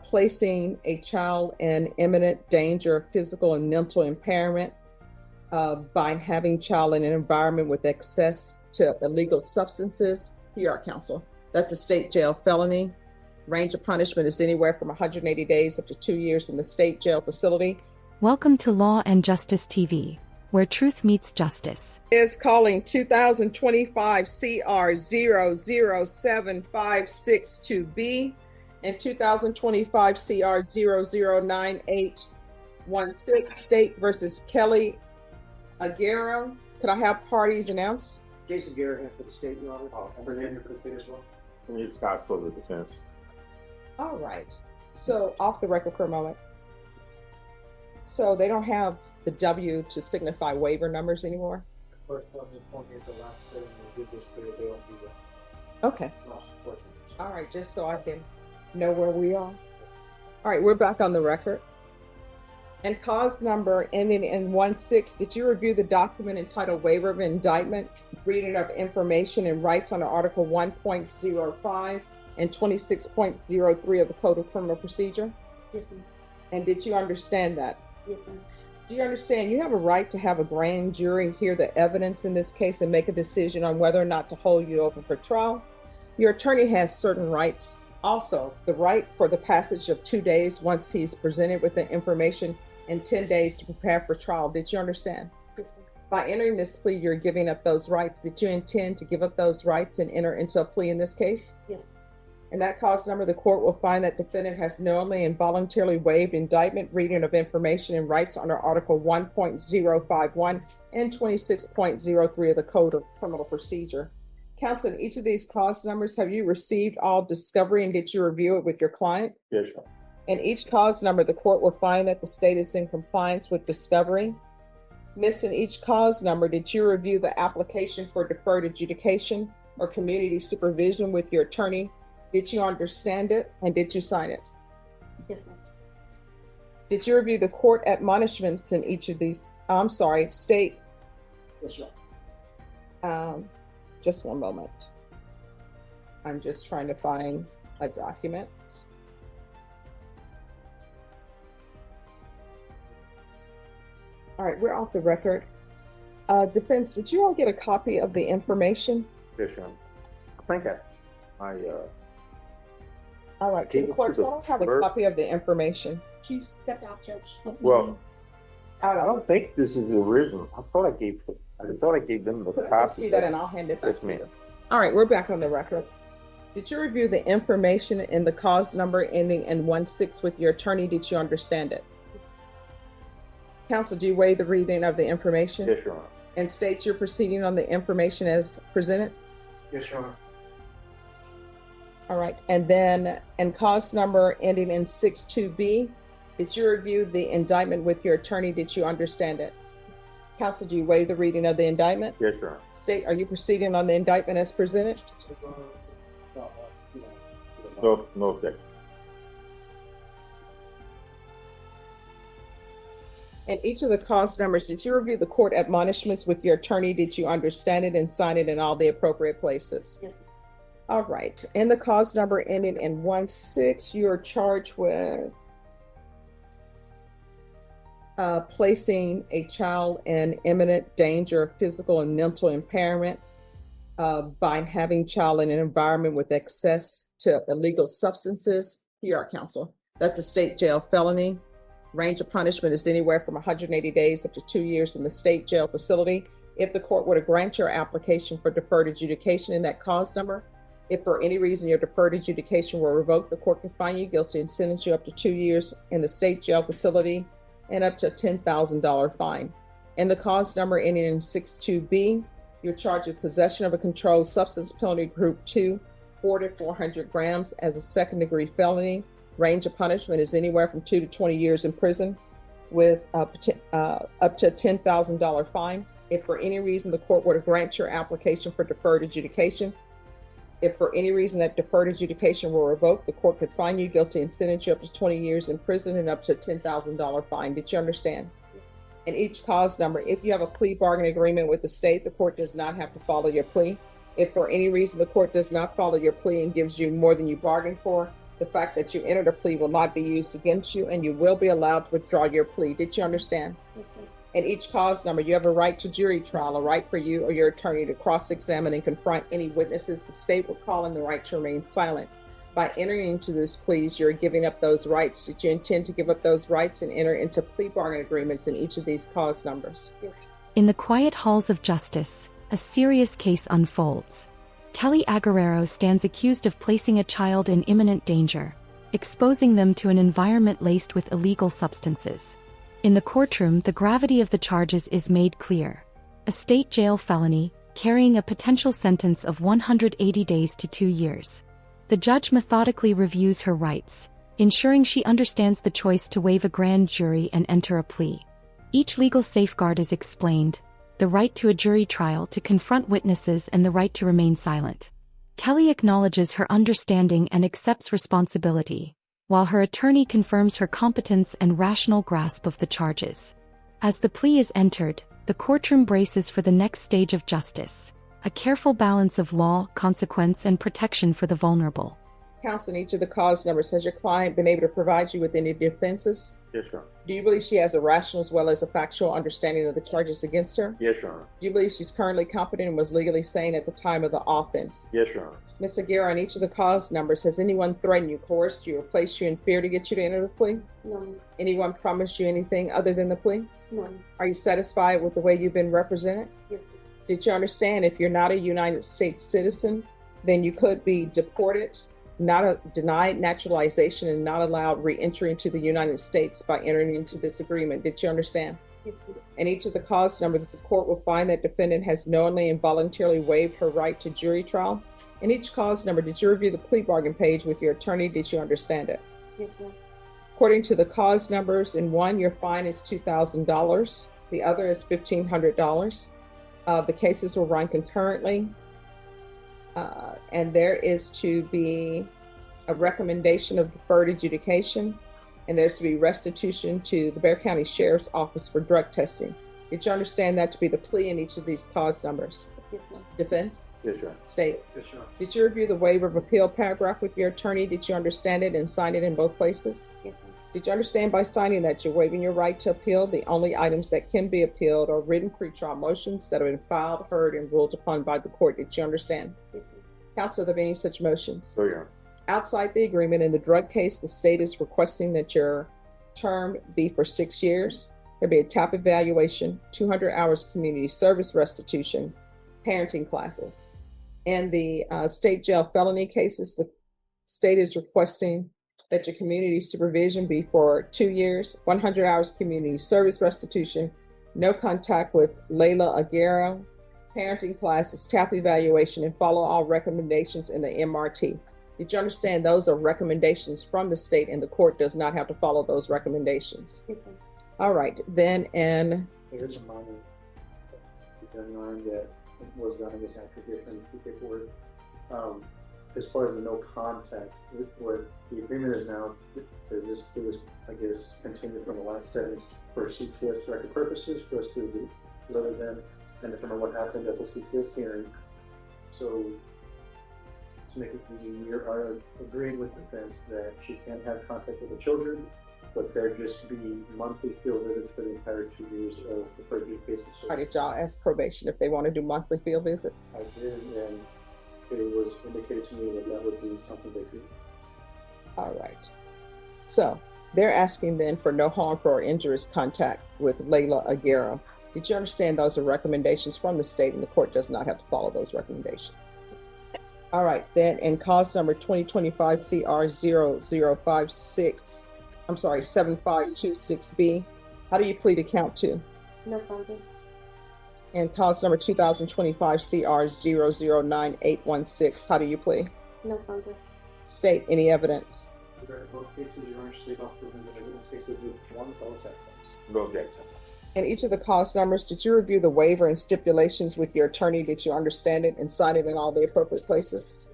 placing a child in imminent danger of physical and mental impairment by having child in an environment with access to illegal substances. PR counsel. That's a state jail felony. Range of punishment is anywhere from 180 days up to 2 years in the state jail facility. Welcome to Law and Justice TV, where truth meets justice. Is calling 2025 CR 007562B and 2025 CR 009816 State versus Kelly Aguero. Could I have parties announced? Jason Garrett for the state, Your Honor. Endangerment for the state as well. And you Scott for the defense. All right. So off the record for a moment. So they don't have the W to signify waiver numbers anymore? First one they told me at the last setting they did this, but they don't do that. Okay. All right, just so I can know where we are. All right, we're back on the record. And cause number ending in 16, did you review the document entitled Waiver of Indictment, Reading of Information and Rights under Article 1.05 and 26.03 of the Code of Criminal Procedure? Yes, ma'am. And did you understand that? Yes, ma'am. Do you understand you have a right to have a grand jury hear the evidence in this case and make a decision on whether or not to hold you open for trial? Your attorney has certain rights. Also, the right for the passage of 2 days once he's presented with the information and 10 days to prepare for trial. Did you understand? Yes, ma'am. By entering this plea, you're giving up those rights. Did you intend to give up those rights and enter into a plea in this case? Yes, ma'am. In that cause number, the court will find that defendant has knowingly and voluntarily waived indictment, reading of information and rights under Article 1.051 and 26.03 of the Code of Criminal Procedure. Counsel, in each of these cause numbers, have you received all discovery and did you review it with your client? Yes, sir. In each cause number, the court will find that the state is in compliance with discovery. Miss, in each cause number, did you review the application for deferred adjudication or community supervision with your attorney? Did you understand it and did you sign it? Yes, ma'am. Did you review the court admonishments in each of these, state? Yes, Your Honor. Just one moment. I'm just trying to find a document. All right, we're off the record. Defense, did you all get a copy of the information? Yes, sir. I think I All right, to the clerk, so I don't have a copy of the information. She stepped out, Judge. well, I don't think this is the original. I thought I gave them the I'll copy. see that and I'll hand it back Yes, to ma'am. you. All right, we're back on the record. Did you review the information in the cause number ending in 16 with your attorney? Did you understand it? Yes. Counsel, do you waive the reading of the information? Yes, Your Honor. And state you're proceeding on the information as presented? Yes, Your Honor. All right, and then in cause number ending in 62B, did you review the indictment with your attorney? Did you understand it? Counsel, do you waive the reading of the indictment? Yes, Your Honor. State, are you proceeding on the indictment as presented? No objection. And each of the cause numbers, did you review the court admonishments with your attorney? Did you understand it and sign it in all the appropriate places? Yes, ma'am. All right. And the cause number ending in 16, you're charged with placing a child in imminent danger of physical and mental impairment by having child in an environment with access to illegal substances. PR counsel. That's a state jail felony. Range of punishment is anywhere from 180 days up to 2 years in the state jail facility. If the court were to grant your application for deferred adjudication in that cause number, if for any reason your deferred adjudication were revoked, the court could find you guilty and sentence you up to 2 years in the state jail facility and up to a $10,000 fine. And the cause number ending in 62B, you're charged with possession of a controlled substance, penalty group 2, 4 to 400 grams as a second-degree felony. Range of punishment is anywhere from 2 to 20 years in prison with up to a $10,000 fine. If for any reason the court were to grant your application for deferred adjudication, if for any reason that deferred adjudication were revoked, the court could find you guilty and sentence you up to 20 years in prison and up to a $10,000 fine. Did you understand? In each cause number, if you have a plea bargaining agreement with the state, the court does not have to follow your plea. If for any reason the court does not follow your plea and gives you more than you bargained for, The fact that you entered a plea will not be used against you, and you will be allowed to withdraw your plea. Did you understand? Yes, ma'am. In each cause number, you have a right to jury trial, a right for you or your attorney to cross-examine and confront any witnesses the state will call in, the right to remain silent. By entering into this pleas, you're giving up those rights. Did you intend to give up those rights and enter into plea bargain agreements in each of these cause numbers? Yes. In the quiet halls of justice, a serious case unfolds. Kelly Aguerrero stands accused of placing a child in imminent danger, exposing them to an environment laced with illegal substances. In the courtroom, the gravity of the charges is made clear. A state jail felony, carrying a potential sentence of 180 days to 2 years. The judge methodically reviews her rights, ensuring she understands the choice to waive a grand jury and enter a plea. Each legal safeguard is explained: the right to a jury trial to confront witnesses and the right to remain silent. Kelly acknowledges her understanding and accepts responsibility, while her attorney confirms her competence and rational grasp of the charges. As the plea is entered, the courtroom braces for the next stage of justice, a careful balance of law, consequence, and protection for the vulnerable. Counsel, in each of the cause numbers, has your client been able to provide you with any defenses? Yes, Your Honor. Do you believe she has a rational as well as a factual understanding of the charges against her? Yes, Your Honor. Do you believe she's currently competent and was legally sane at the time of the offense? Yes, Your Honor. Ms. Aguirre, on each of the cause numbers, has anyone threatened you, coerced you, or placed you in fear to get you to enter the plea? No. Anyone promised you anything other than the plea? No. Are you satisfied with the way you've been represented? Yes, ma'am. Did you understand if you're not a United States citizen, then you could be deported, denied naturalization, and not allowed re-entry into the United States by entering into this agreement? Did you understand? Yes, ma'am. In each of the cause numbers, the court will find that defendant has knowingly and voluntarily waived her right to jury trial. In each cause number, did you review the plea bargain page with your attorney? Did you understand it? Yes, ma'am. According to the cause numbers, in one, your fine is $2,000. The other is $1,500. The cases will run concurrently. And there is to be a recommendation of deferred adjudication, and there's to be restitution to the Bexar County Sheriff's Office for drug testing. Did you understand that to be the plea in each of these cause numbers? Yes, ma'am. Defense? Yes, Your Honor. State? Yes, Your Honor. Did you review the waiver of appeal paragraph with your attorney? Did you understand it and sign it in both places? Yes, ma'am. Did you understand by signing that you're waiving your right to appeal? The only items that can be appealed are written pretrial motions that have been filed, heard, and ruled upon by the court. Did you understand? Yes, ma'am. Counsel, are there any such motions? No, Your Honor. Outside the agreement, in the drug case, the state is requesting that your term be for 6 years. There'll be a TAP evaluation, 200 hours community service restitution, parenting classes. In the state jail felony cases, the state is requesting that your community supervision be for 2 years, 100 hours community service restitution, no contact with Layla Aguero, parenting classes, TAP evaluation, and follow all recommendations in the MRT. Did you understand those are recommendations from the state, and the court does not have to follow those recommendations? Yes, ma'am. All right, then, and There's a minor done that was done, I guess, after different paperwork. As far as the no contact, what the agreement is now, does this, it was, I guess, continued from the last sentence for CPS record purposes for us to do, other than and determine what happened at the CPS hearing. So, to make it easy, we are agreeing with defense that she can't have contact with the children, but there just be monthly field visits for the entire 2 years of the previous basis. why did y'all ask probation if they want to do monthly field visits? I did, and it was indicated to me that that would be something they could. All right. So they're asking then for no harmful or injurious contact with Layla Aguero. Did you understand those are recommendations from the state, and the court does not have to follow those recommendations? All right, then in cause number 2025 CR 7526B, how do you plead to count 2? No progress. And cause number 2025 CR 009816, how do you plead? No progress. State any evidence. Regarding both cases, Your Honor, state off the evidence cases, one fellow second. No objection. In each of the cause numbers, did you review the waiver and stipulations with your attorney? Did you understand it and sign it in all the appropriate places?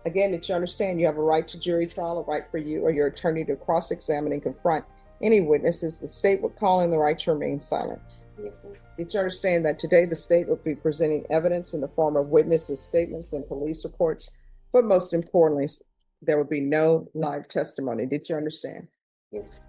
Again, did you understand you have a right to jury trial, a right for you or your attorney to cross-examine and confront any witnesses the state would call in, the right to remain silent? Yes, ma'am. Did you understand that today the state will be presenting evidence in the form of witnesses' statements and police reports, but most importantly, there will be no live testimony. Did you understand? Yes.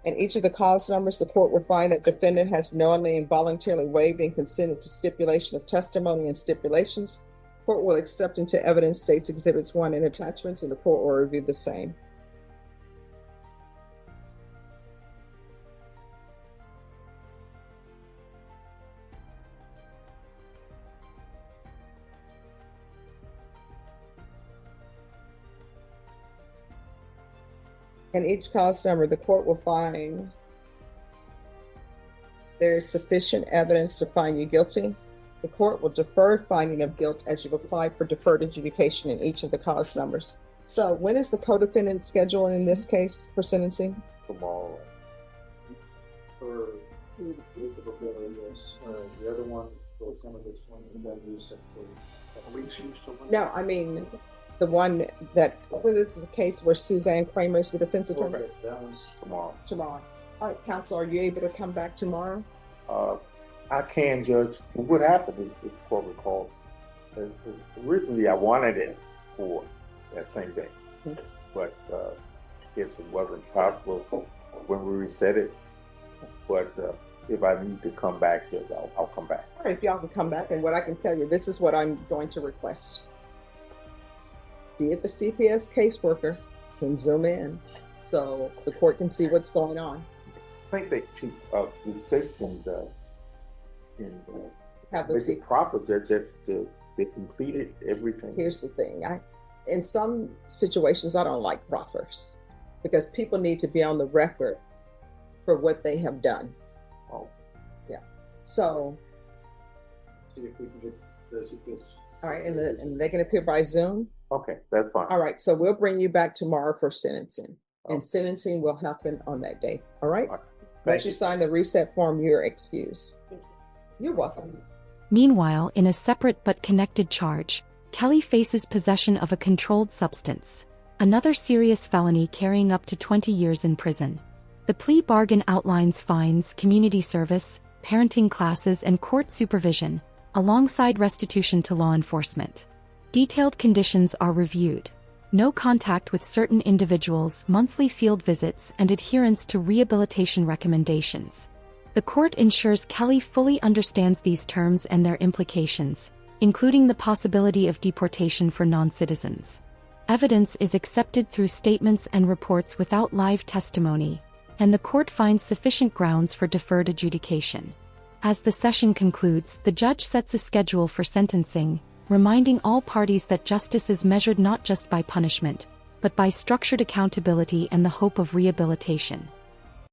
In each of the cause numbers, the court will find that defendant has knowingly and voluntarily waived and consented to stipulation of testimony and stipulations. Court will accept into evidence states exhibits 1 and attachments, and the court will review the same. In each cause number, the court will find there is sufficient evidence to find you guilty. The court will defer finding of guilt as you've applied for deferred adjudication in each of the cause numbers. So when is the co-defendant scheduled in this case for sentencing? Tomorrow. For the other one, for some of this one, and then you said for a week, No, I mean, the one that, so this is a case where Suzanne Kramer is the defense attorney. Yes, that one's Tomorrow. Tomorrow. All right, counsel, are you able to come back tomorrow? I can, Judge. What happened, if the court recalls, originally I wanted it for that same day, but I guess it wasn't possible when we reset it. But if I need to come back, Judge, I'll come back. All right, if y'all can come back, and what I can tell you, this is what I'm going to request. See if the CPS caseworker can zoom in so the court can see what's going on. I think they keep the state Have the make it proper, Judge, that they completed everything. Here's the thing. In some situations, I don't like proffers because people need to be on the record for what they have done. Oh. Yeah. So, see if we can get the CPS. all right, and they can appear by Zoom. Okay, that's fine. All right, so we'll bring you back tomorrow for sentencing, and Okay. sentencing will happen on that day. All right. All right. Once Thank you you. sign the reset form, you're excused. Thank you. You're welcome. Meanwhile, in a separate but connected charge, Kelly faces possession of a controlled substance, another serious felony carrying up to 20 years in prison. The plea bargain outlines fines, community service, parenting classes, and court supervision, alongside restitution to law enforcement. Detailed conditions are reviewed. No contact with certain individuals, monthly field visits, and adherence to rehabilitation recommendations. The court ensures Kelly fully understands these terms and their implications, including the possibility of deportation for non-citizens. Evidence is accepted through statements and reports without live testimony, and the court finds sufficient grounds for deferred adjudication. As the session concludes, the judge sets a schedule for sentencing, reminding all parties that justice is measured not just by punishment, but by structured accountability and the hope of rehabilitation.